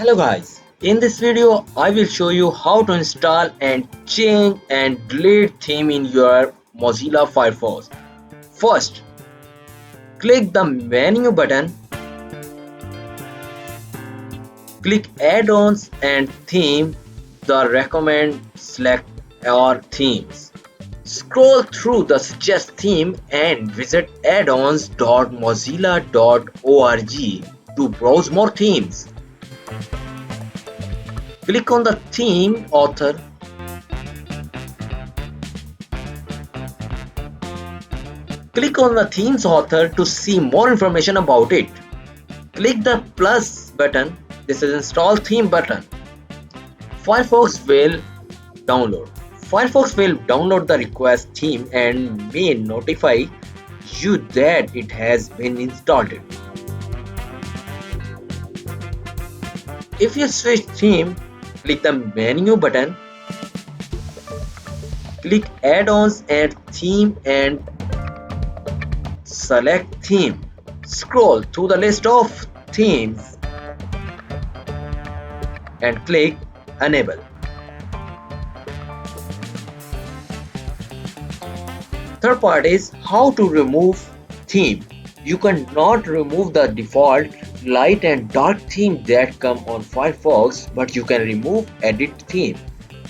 Hello guys, in this video I will show you how to install and change and delete theme in your Mozilla Firefox. First, click the menu button, click add-ons and theme, the recommend select your themes. Scroll through the suggest theme and visit addons.mozilla.org to browse more themes. Click on the theme author. Click on the theme's author to see more information about it. Click the plus button. This is install theme button. Firefox will download. Firefox will download the request theme and may notify you that it has been installed. If you switch theme, click the menu button, click add-ons and theme and select theme. Scroll through the list of themes and click enable. Third part is how to remove theme. You cannot remove the default light and dark theme that come on Firefox, but you can remove edit theme.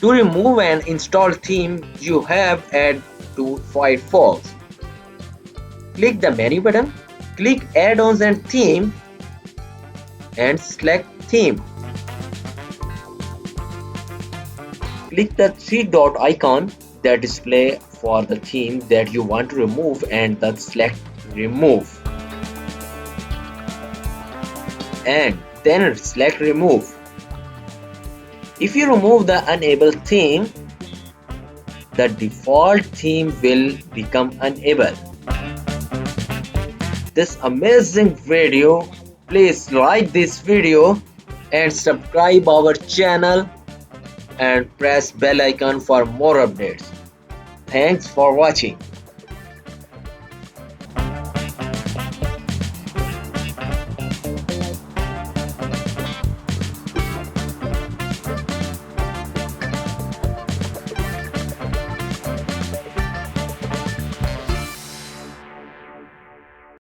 To remove an installed theme, you have add to Firefox. Click the menu button, click add-ons and theme and select theme. Click the three dot icon that display for the theme that you want to remove and then select remove. And then select remove. If you remove the unable theme, the default theme will become unable. This amazing video, please like this video and subscribe our channel and press bell icon for more updates. Thanks for watching.